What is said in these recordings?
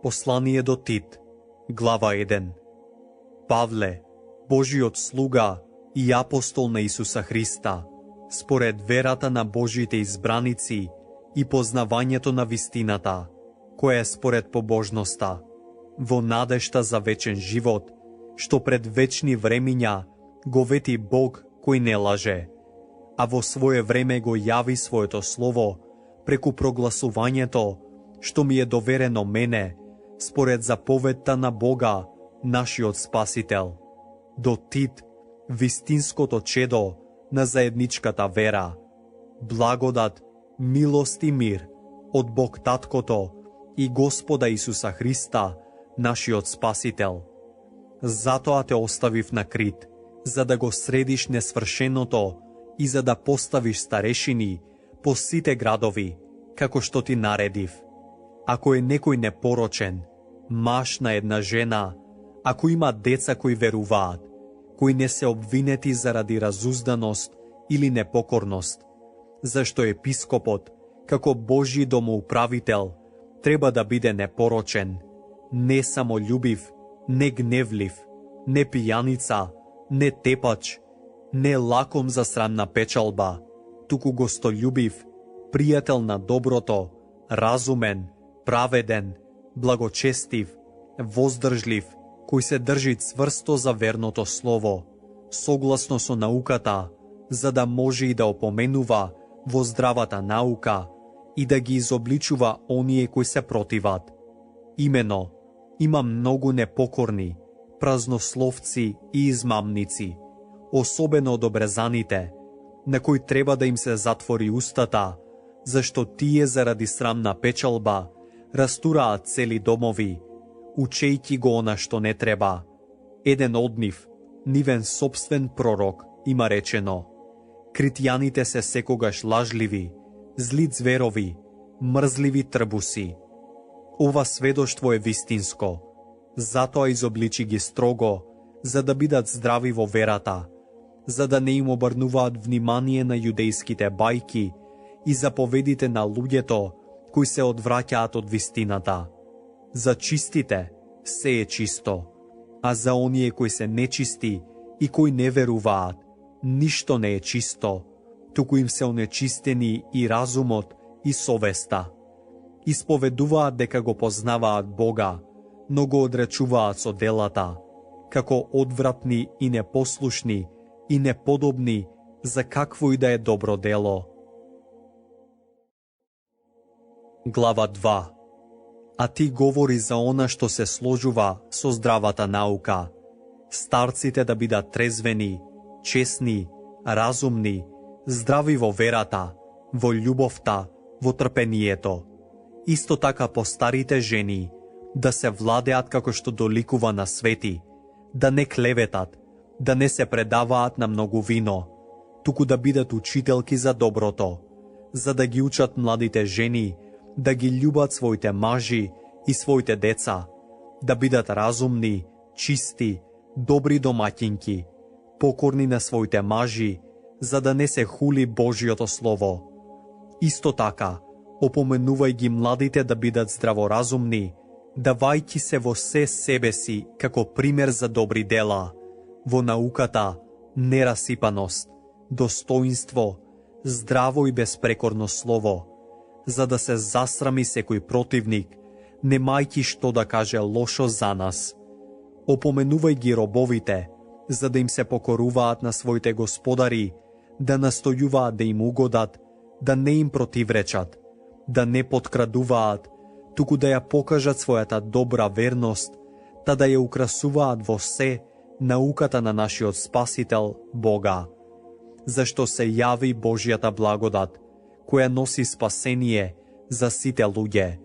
Послание до Тит, глава 1. Павле, Божиот слуга и апостол на Исуса Христа, според верата на Божите избраници и познавањето на вистината, која е според побожноста, во надежта за вечен живот, што пред вечни времиња го вети Бог кој не лаже, а во свое време го јави своето слово преку прогласувањето што ми е доверено мене, според заповедта на Бога, нашиот Спасител. До Тит, вистинското чедо на заедничката вера. Благодат, милост и мир од Бог Таткото и Господа Исуса Христа, нашиот Спасител. Затоа те оставив на Крит, за да го средиш несвршеното и за да поставиш старешини по сите градови, како што ти наредив. Ако е некој непорочен, маж на една жена, ако има деца кои веруваат, кои не се обвинети заради разузданост или непокорност, зашто епископот, како Божји домоуправител, треба да биде непорочен, не самолюбив, не гневлив, не пијаница, не тепач, не лаком за срамна печалба, туку гостолюбив, пријател на доброто, разумен, праведен, благочестив, воздржлив, кој се држи цврсто за верното слово, согласно со науката, за да може и да опоменува во здравата наука и да ги изобличува оние кои се противат. Имено, има многу непокорни, празнословци и измамници, особено од обрезаните, на кои треба да им се затвори устата, зашто тие заради срамна печалба растураат цели домови, учејќи го она што не треба. Еден од нив, нивен собствен пророк, има речено: критјаните се секогаш лажливи, зли зверови, мрзливи трбуси. Ова сведоштво е вистинско, затоа изобличи ги строго, за да бидат здрави во верата, за да не им обрнуваат внимание на јудејските бајки и заповедите на луѓето кои се одвраќаат од вистината. За чистите се е чисто, а за оние кои се нечисти и кои не веруваат, ништо не е чисто, туку им се онечистени и разумот и совеста. Исповедуваат дека го познаваат Бога, но го одречуваат со делата, како одвратни и непослушни и неподобни за какво и да е добро дело. Глава 2. А ти говори за она што се сложува со здравата наука. Старците да бидат трезвени, честни, разумни, здрави во верата, во љубовта, во трпението. Исто така по старите жени, да се владеат како што доликува на свети, да не клеветат, да не се предаваат на многу вино, туку да бидат учителки за доброто, за да ги учат младите жени да ги љубат своите мажи и своите деца, да бидат разумни, чисти, добри домаќинки, покорни на своите мажи, за да не се хули Божјото Слово. Исто така, опоменувај ги младите да бидат здраворазумни, давајќи се во се себе си како пример за добри дела, во науката, нерасипаност, достоинство, здраво и безпрекорно слово, за да се засрами секој противник, немајќи што да каже лошо за нас. Опоменувај ги робовите, за да им се покоруваат на своите господари, да настојуваат да им угодат, да не им противречат, да не подкрадуваат, туку да ја покажат својата добра верност, та да ја украсуваат во се науката на нашиот Спасител Бога. Зашто се јави Божјата благодат, која носи спасение за сите луѓе,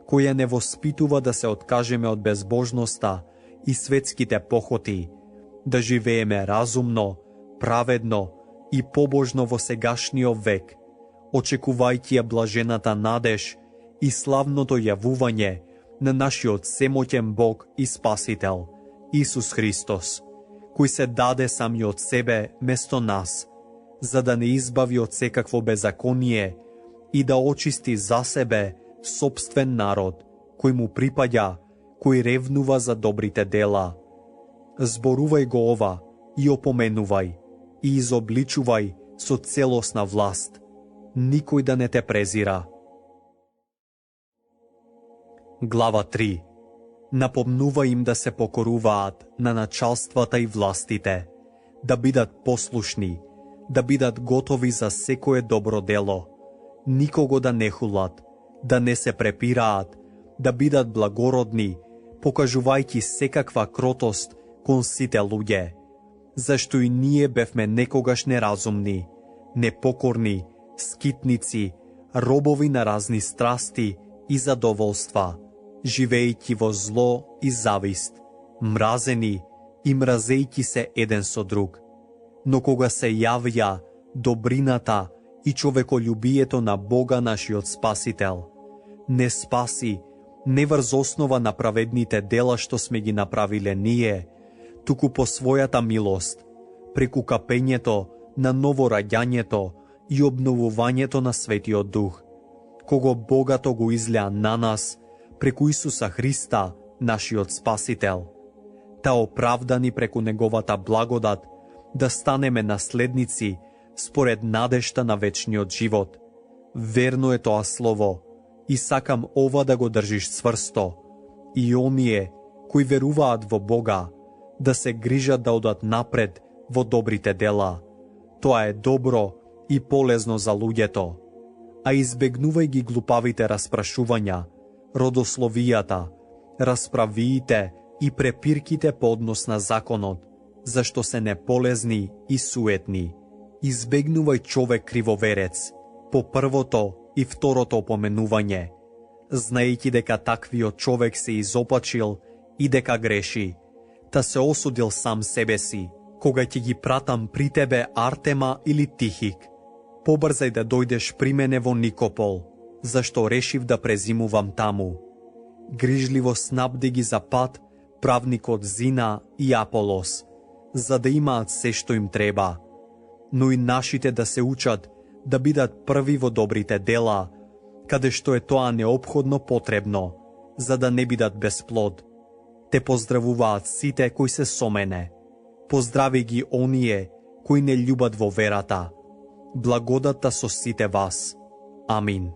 која не воспитува да се откажеме од безбожноста и светските похоти, да живееме разумно, праведно и побожно во сегашниот век, очекувајќи ја блажената надеж и славното јавување на нашиот семоќен Бог и Спасител, Исус Христос, кој се даде самиот себе место нас, за да не избави од секакво беззаконие и да очисти за себе собствен народ, кој му припаѓа, кој ревнува за добрите дела. Зборувај го ова и опоменувај и изобличувај со целосна власт. Никој да не те презира. Глава 3. Напомнува им да се покоруваат на началствата и властите, да бидат послушни, да бидат готови за секое добро дело, никого да не хулат, да не се препираат, да бидат благородни, покажувајќи секаква кротост кон сите луѓе, зашто и ние бевме некогаш неразумни, непокорни, скитници, робови на разни страсти и задоволства, живејќи во зло и завист, мразени и мразејќи се еден со друг. Но кога се јавја добрината и човеколюбието на Бога нашиот Спасител, не спаси не врз основа на праведните дела што сме ги направиле ние, туку по својата милост, преку капењето на новораѓањето и обновувањето на Светиот Дух, кого богато го излеа на нас преку Исуса Христа, нашиот Спасител, та оправдани преку Неговата благодат, да станеме наследници според надежта на вечниот живот. Верно е тоа слово и сакам ова да го држиш цврсто, и оние кои веруваат во Бога да се грижат да одат напред во добрите дела. Тоа е добро и полезно за луѓето. А избегнувај ги глупавите распрашувања, родословијата, расправиите и препирките по однос на законот, зашто се неполезни и суетни. Избегнувај човек кривоверец, по првото и второто опоменување, знаејќи дека таквиот човек се изопачил и дека греши, та се осудил сам себе си, кога ќе ги пратам при тебе Артема или Тихик. Побрзај да дојдеш при мене во Никопол, зашто решив да презимувам таму. Грижливо снабди ги за пат правникот Зина и Аполос, за да имаат се што им треба, но и нашите да се учат да бидат први во добрите дела, каде што е тоа неопходно потребно, за да не бидат без плод. Те поздравуваат сите кои се со мене. Поздрави ги оние кои не љубат во верата. Благодата со сите вас. Амин.